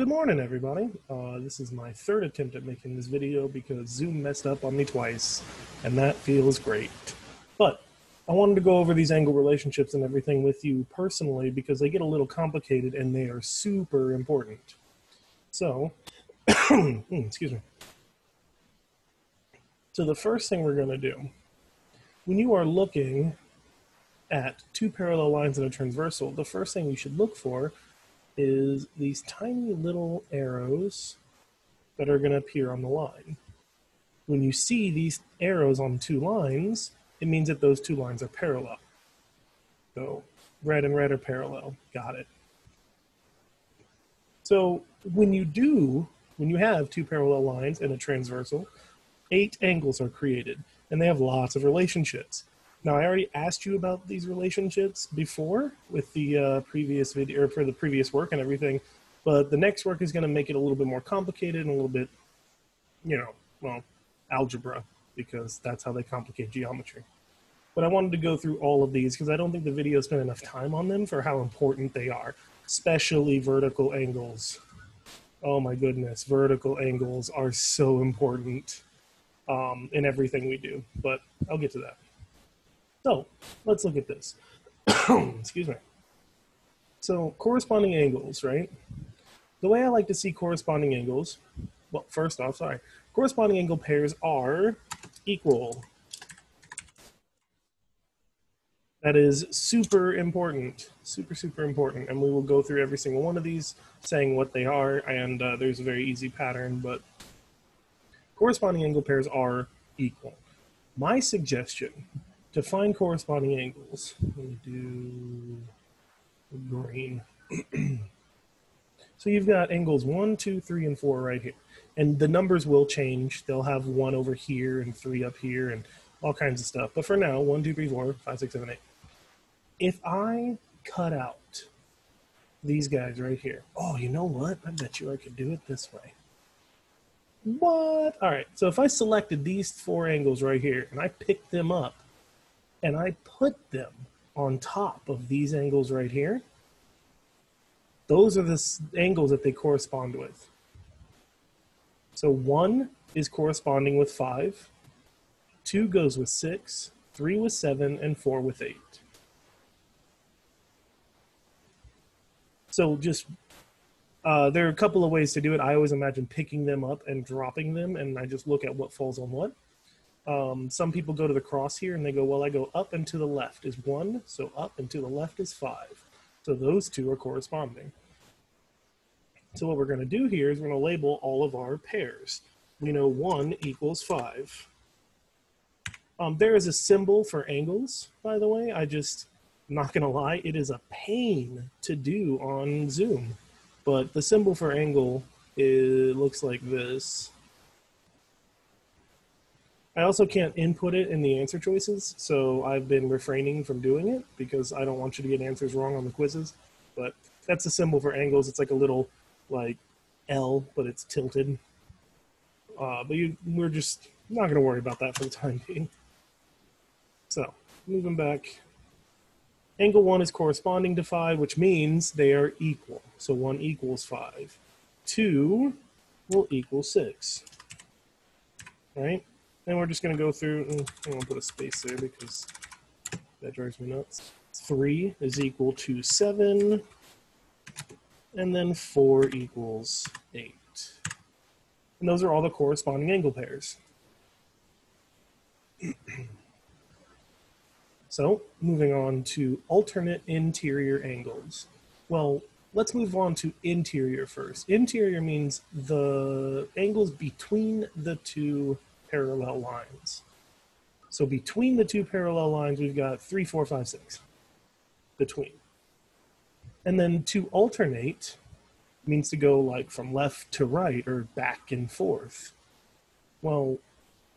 Good morning, everybody. This is my third attempt at making this video because Zoom messed up on me twice, and that feels great. But I wanted to go over these angle relationships and everything with you personally because they get a little complicated and they are super important. So, excuse me. So the first thing we're going to do, when you are looking at two parallel lines in a transversal, the first thing you should look for is these tiny little arrows that are going to appear on the line. When you see these arrows on two lines, it means that those two lines are parallel. So red and red are parallel. Got it. So when you have two parallel lines in a transversal, 8 angles are created, and they have lots of relationships. Now, I already asked you about these relationships before with the previous video, or for the previous work and everything, but the next work is going to make it a little bit more complicated and a little bit, algebra, because that's how they complicate geometry. But I wanted to go through all of these because I don't think the video spent enough time on them for how important they are, especially vertical angles. Oh my goodness, vertical angles are so important in everything we do, but I'll get to that. So let's look at this. Excuse me. So corresponding angles, right? The way I like to see corresponding angles, well, first off, corresponding angle pairs are equal. That is super important, super important. And we will go through every single one of these saying what they are. And there's a very easy pattern, but corresponding angle pairs are equal. My suggestion to find corresponding angles, let me do green. So you've got angles 1, 2, 3, and 4 right here. And the numbers will change. They'll have 1 over here and 3 up here and all kinds of stuff. But for now, 1, 2, 3, 4, 5, 6, 7, 8. If I cut out these guys right here, oh, you know what? I bet you I could do it this way. What? All right, so if I selected these 4 angles right here and I picked them up and I put them on top of these angles right here, those are the angles that they correspond with. So 1 is corresponding with 5, 2 goes with 6, 3 with 7, and 4 with 8. So just, there are a couple of ways to do it. I always imagine picking them up and dropping them, and I just look at what falls on what. Some people go to the cross here and they go, well, I go up and to the left is 1, so up and to the left is 5. So those two are corresponding. So what we're going to do here is we're going to label all of our pairs. We know 1 equals 5. There is a symbol for angles, by the way. I'm not going to lie, it is a pain to do on Zoom. But the symbol for angle, it looks like this. I also can't input it in the answer choices, so I've been refraining from doing it because I don't want you to get answers wrong on the quizzes. But that's the symbol for angles. It's like a little, like, L, but it's tilted. We're just not going to worry about that for the time being. So, moving back. Angle 1 is corresponding to 5, which means they are equal. So 1 equals 5. 2 will equal 6. All right? And we're just going to go through, I'm going to put a space there because that drives me nuts. 3 is equal to 7. And then 4 equals 8. And those are all the corresponding angle pairs. So, moving on to alternate interior angles. Well, let's move on to interior first. Interior means the angles between the two parallel lines. So between the two parallel lines, we've got 3, 4, 5, 6. Between. And then to alternate means to go like from left to right or back and forth. Well,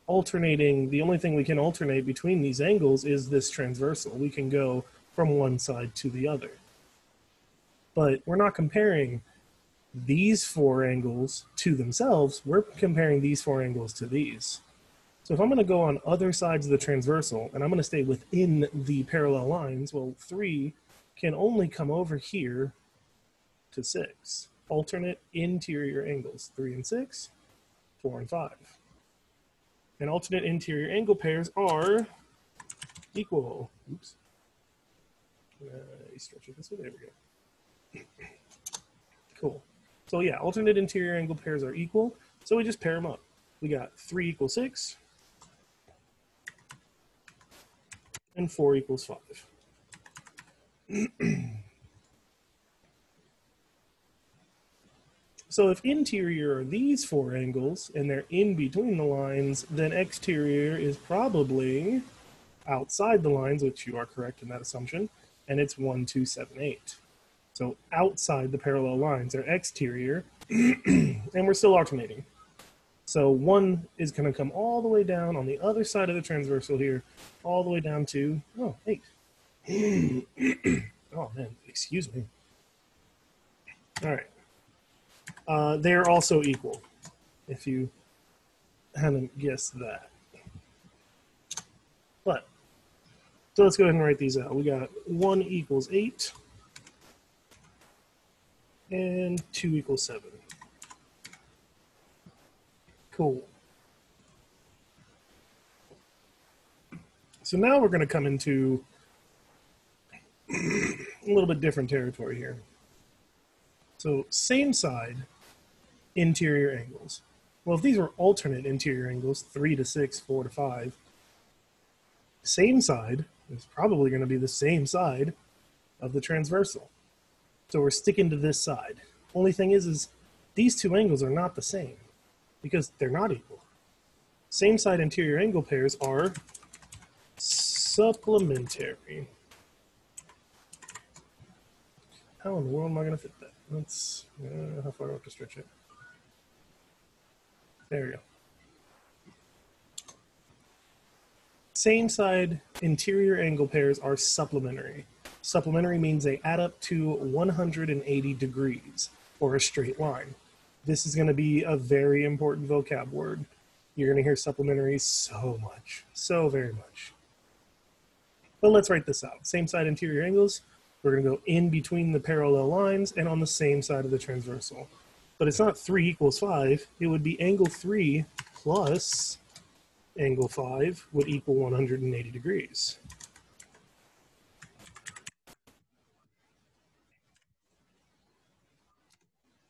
alternating, the only thing we can alternate between these angles is this transversal. We can go from one side to the other. But we're not comparing these 4 angles to themselves, we're comparing these 4 angles to these. So if I'm going to go on other sides of the transversal, and I'm going to stay within the parallel lines, well, 3 can only come over here to 6. alternate interior angles, 3 and 6, 4 and 5. And alternate interior angle pairs are equal. Oops. Stretch it this way. There we go. Cool. So yeah, alternate interior angle pairs are equal. So we just pair them up. We got 3 equals 6 and 4 equals 5. So if interior are these 4 angles and they're in between the lines, then exterior is probably outside the lines, which you are correct in that assumption, and it's 1, 2, 7, 8. So outside the parallel lines are exterior, and we're still alternating. So 1 is going to come all the way down on the other side of the transversal here, all the way down to, 8. Oh, man, excuse me. All right. They're also equal, if you hadn't guessed that. But, so let's go ahead and write these out. We got 1 equals 8, and 2 equals 7. Cool. So now we're going to come into a little bit different territory here. So same side interior angles. Well, if these were alternate interior angles, 3 to 6, 4 to 5, same side is probably going to be the same side of the transversal. So we're sticking to this side. Only thing is these 2 angles are not the same because they're not equal. Same side interior angle pairs are supplementary. How in the world am I going to fit that? Let's, how far do I have to stretch it? There we go. Same side interior angle pairs are supplementary. Supplementary means they add up to 180 degrees for a straight line. This is going to be a very important vocab word. You're going to hear supplementary so much, so very much. But let's write this out. Same side interior angles. We're going to go in between the parallel lines and on the same side of the transversal. But it's not 3 equals 5. It would be angle 3 plus angle 5 would equal 180 degrees.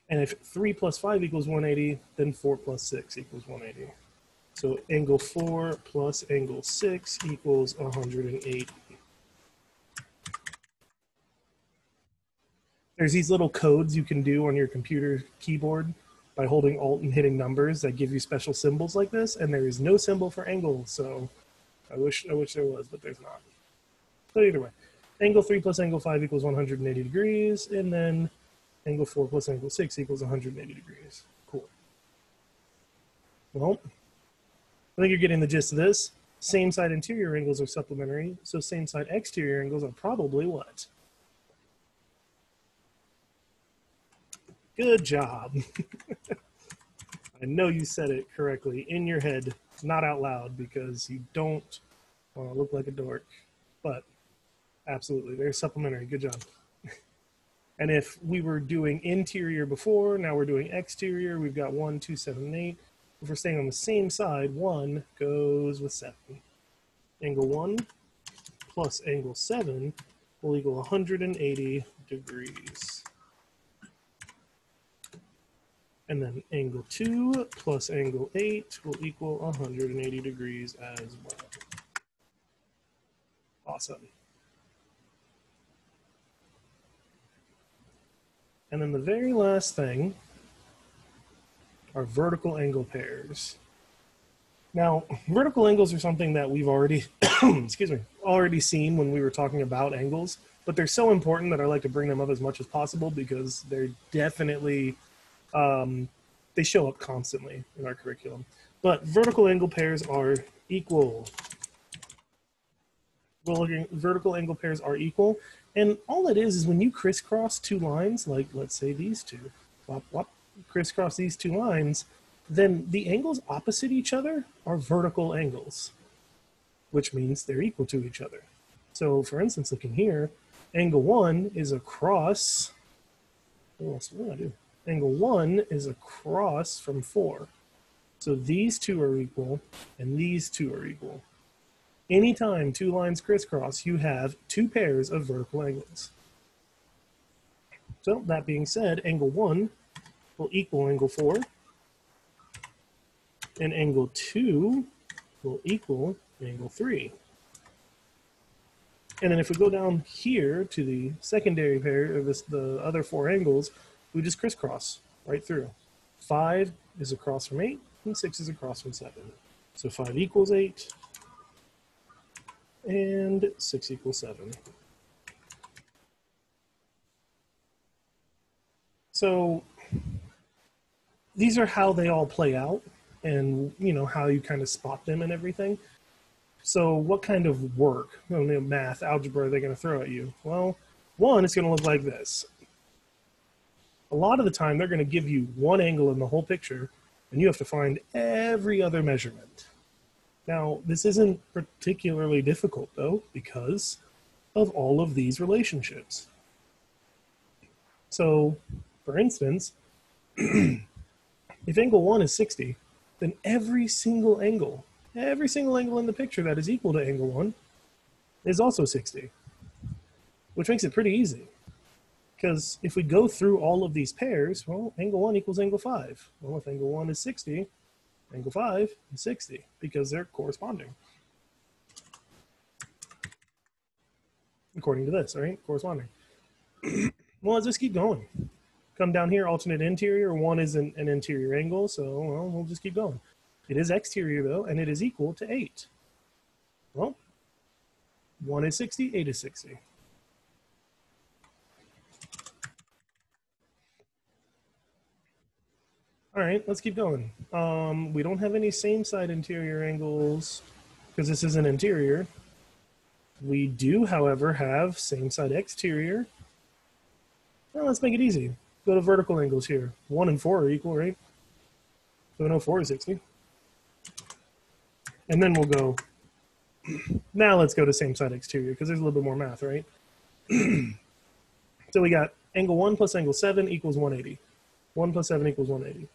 And if 3 plus 5 equals 180, then 4 plus 6 equals 180. So angle 4 plus angle 6 equals 180. There's these little codes you can do on your computer keyboard by holding Alt and hitting numbers that give you special symbols like this, and there is no symbol for angle, so I wish there was, but there's not. But either way, angle 3 plus angle 5 equals 180 degrees, and then angle 4 plus angle 6 equals 180 degrees. Cool. Well, I think you're getting the gist of this. Same side interior angles are supplementary, so same side exterior angles are probably what? Good job. I know you said it correctly in your head, not out loud, because you don't want to look like a dork. But absolutely, they're supplementary. Good job. And if we were doing interior before, now we're doing exterior. We've got 1, 2, 7, 8. If we're staying on the same side, 1 goes with 7. Angle 1 plus angle 7 will equal 180 degrees. And then angle 2 plus angle 8 will equal 180 degrees as well. Awesome. And then the very last thing are vertical angle pairs. Now, vertical angles are something that we've already, already seen when we were talking about angles, but they're so important that I like to bring them up as much as possible because they're definitely, they show up constantly in our curriculum. But vertical angle pairs are equal. Vertical angle pairs are equal, and all it is when you crisscross 2 lines, like let's say these 2, whop, whop, crisscross these 2 lines, then the angles opposite each other are vertical angles, which means they're equal to each other. So for instance, looking here, angle 1 is across, what else did I do? Angle 1 is across from 4. So these two are equal, and these two are equal. Anytime two lines crisscross, you have two pairs of vertical angles. So that being said, angle 1 will equal angle 4, and angle 2 will equal angle 3. And then if we go down here to the secondary pair of the other four angles, we just crisscross right through. 5 is across from 8, and 6 is across from 7. So 5 equals 8, and 6 equals 7. So these are how they all play out, and how you kind of spot them and everything. So what kind of work, math, algebra, are they going to throw at you? Well, one, it's going to look like this. A lot of the time, they're going to give you one angle in the whole picture, and you have to find every other measurement. Now, this isn't particularly difficult, though, because of all of these relationships. So, for instance, if angle 1 is 60, then every single angle in the picture that is equal to angle 1 is also 60, which makes it pretty easy. Because if we go through all of these pairs, well, angle 1 equals angle 5. Well, if angle 1 is 60, angle 5 is 60, because they're corresponding. According to this, right? Corresponding. Well, let's just keep going. Come down here, alternate interior. 1 is an interior angle, so well, we'll just keep going. It is exterior, though, and it is equal to 8. Well, 1 is 60, 8 is 60. All right, let's keep going. We don't have any same side interior angles because this is an interior. We do, however, have same side exterior. Well, let's make it easy. Go to vertical angles here. 1 and 4 are equal, right? So we know 4 is 60. And then we'll go, now let's go to same side exterior because there's a little bit more math, right? So we got angle 1 plus angle 7 equals 180. 1 plus 7 equals 180.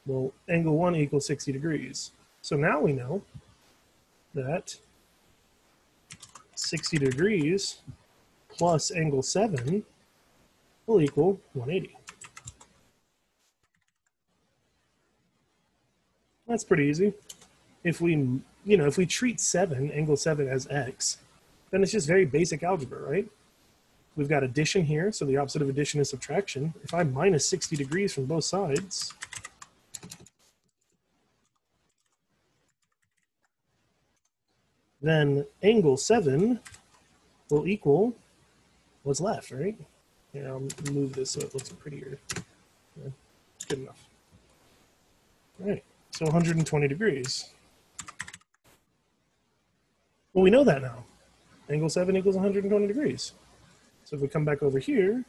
Well, angle 1 equals 60 degrees. So now we know that 60 degrees plus angle 7 will equal 180. That's pretty easy. If we, if we treat angle 7 as x, then it's just very basic algebra, right? We've got addition here, so the opposite of addition is subtraction. If I minus 60 degrees from both sides, then angle 7 will equal what's left, right? Yeah, I'll move this so it looks prettier. Yeah, good enough. All right, so 120 degrees. Well, we know that now. Angle 7 equals 120 degrees. So if we come back over here,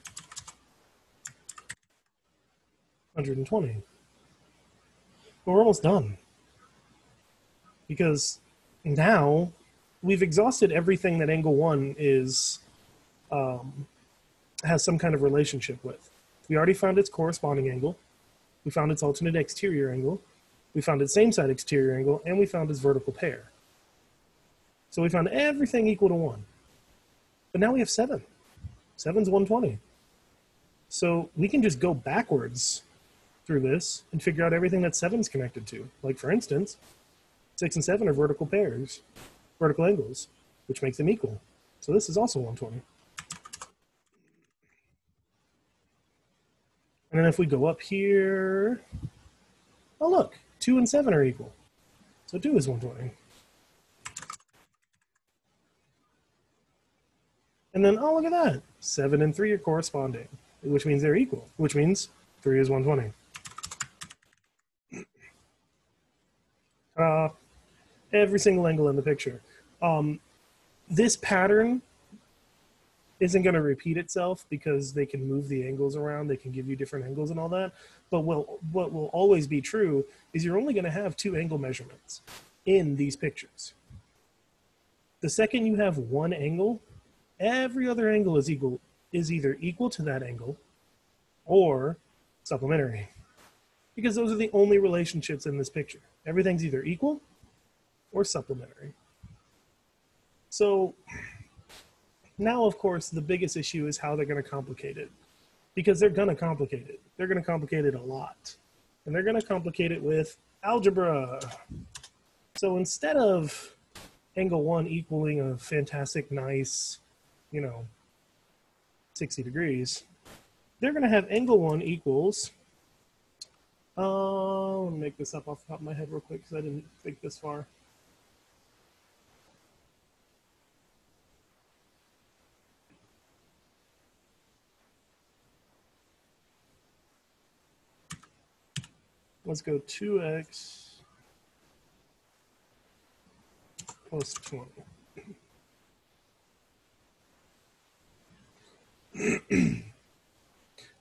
120. Well, we're almost done. Because now we've exhausted everything that angle 1 is has some kind of relationship with. We already found its corresponding angle. We found its alternate exterior angle. We found its same side exterior angle, and we found its vertical pair. So we found everything equal to 1. But now we have 7. 7's 120. So we can just go backwards through this and figure out everything that 7's connected to. Like, for instance, 6 and 7 are vertical pairs, vertical angles, which makes them equal. So this is also 120. And then if we go up here, oh look, 2 and 7 are equal. So 2 is 120. And then, oh, look at that. 7 and 3 are corresponding, which means they're equal, which means 3 is 120. Every single angle in the picture. This pattern isn't going to repeat itself because they can move the angles around. They can give you different angles and all that. But what will always be true is you're only going to have 2 angle measurements in these pictures. The second you have one angle, every other angle is either equal to that angle, or Supplementary. Because those are the only relationships in this picture. Everything's either equal or supplementary. So now, of course, the biggest issue is how they're going to complicate it. Because they're going to complicate it. They're going to complicate it a lot. And they're going to complicate it with algebra. So instead of angle 1 equaling a fantastic, nice, 60 degrees, they're going to have angle 1 equals, let me make this up off the top of my head real quick because I didn't think this far. Let's go 2x plus 20.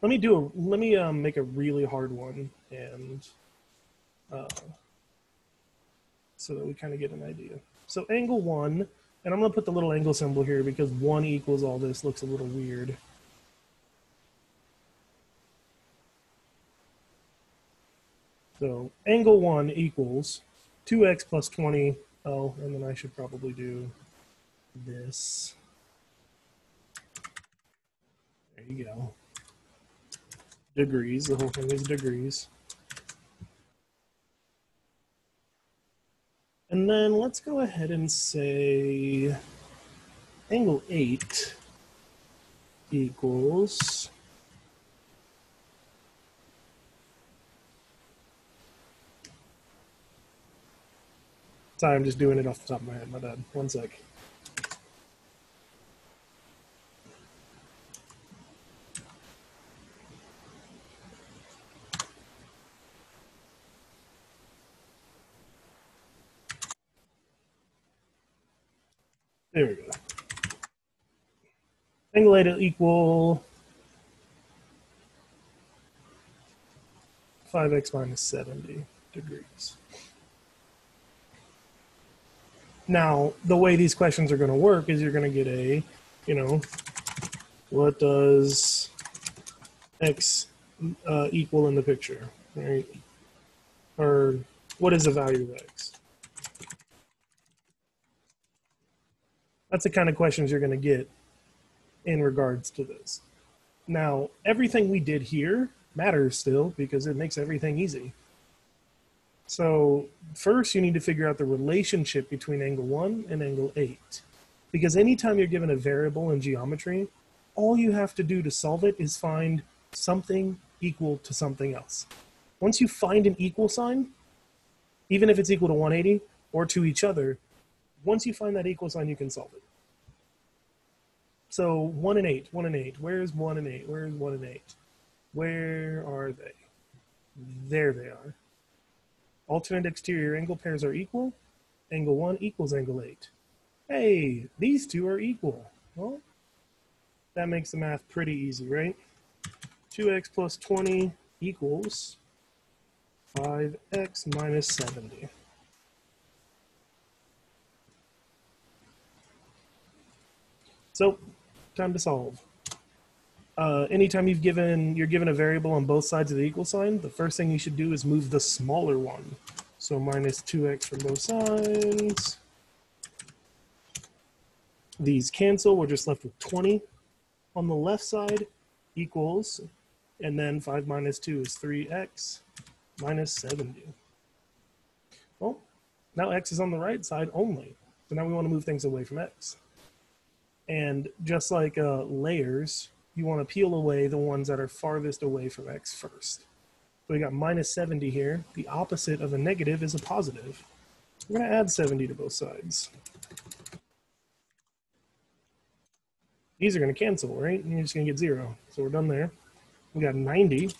Let me make a really hard one, and so that we kind of get an idea. So angle 1, and I'm going to put the little angle symbol here because 1 equals all this looks a little weird. So angle 1 equals 2x plus 20. Oh, and then I should probably do this. There you go. Degrees. The whole thing is degrees. And then let's go ahead and say angle 8 equals sorry, I'm just doing it off the top of my head. My bad. One sec. There we go. Angle 8 will equal 5x minus 70 degrees. Now, the way these questions are going to work is you're going to get a, what does x equal in the picture, right? Or what is the value of x? That's the kind of questions you're going to get in regards to this. Now, everything we did here matters still because it makes everything easy. So first you need to figure out the relationship between angle 1 and angle 8. Because anytime you're given a variable in geometry, all you have to do to solve it is find something equal to something else. Once you find an equal sign, even if it's equal to 180 or to each other, once you find that equal sign, you can solve it. So 1 and 8, 1 and 8. Where's 1 and 8? Where's 1 and 8? Where are they? There they are. Alternate exterior angle pairs are equal. Angle 1 equals angle 8. Hey, these two are equal. Well, that makes the math pretty easy, right? 2x plus 20 equals 5x minus 70. So, time to solve. Anytime you're given a variable on both sides of the equal sign, the first thing you should do is move the smaller one. So minus 2x from both sides. These cancel, we're just left with 20 on the left side equals, and then 5 minus 2 is 3x minus 70. Well, now x is on the right side only. So now we want to move things away from x. And just like layers, you want to peel away the ones that are farthest away from x first. So we got minus 70 here. The opposite of a negative is a positive. We're going to add 70 to both sides. These are going to cancel, right? And you're just going to get 0. So we're done there. We got 90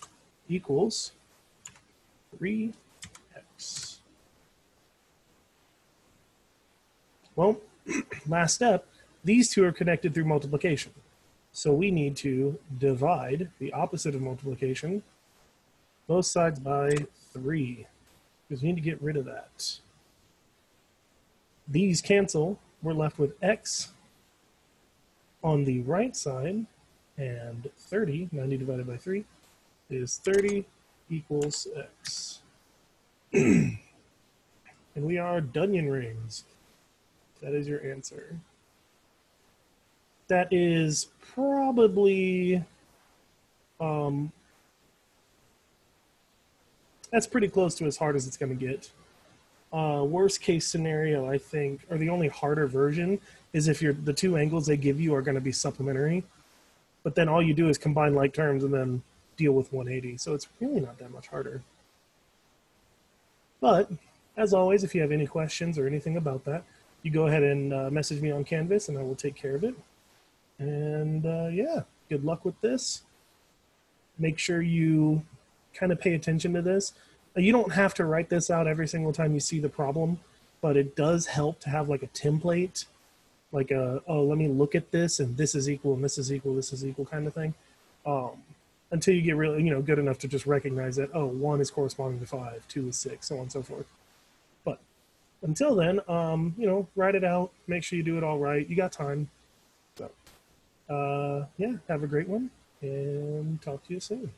equals 3x. Well, last step, these two are connected through multiplication. So we need to divide the opposite of multiplication, both sides by 3, because we need to get rid of that. These cancel. We're left with x on the right side and 30, 90 divided by 3, is 30 equals x. And we are Dunyan rings. That is your answer. That is probably, that's pretty close to as hard as it's going to get. Worst case scenario, I think, or the only harder version is if the two angles they give you are going to be supplementary, but then all you do is combine like terms and then deal with 180. So it's really not that much harder. But as always, if you have any questions or anything about that, you go ahead and message me on Canvas and I will take care of it. And yeah, good luck with this. Make sure you kind of pay attention to this. You don't have to write this out every single time you see the problem, but it does help to have like a template, like oh, let me look at this and this is equal and this is equal, this is equal kind of thing. Until you get really, good enough to just recognize that, oh, 1 is corresponding to 5, 2 is 6, so on and so forth. But until then, write it out, make sure you do it all right. You got time. So, yeah, have a great one and talk to you soon.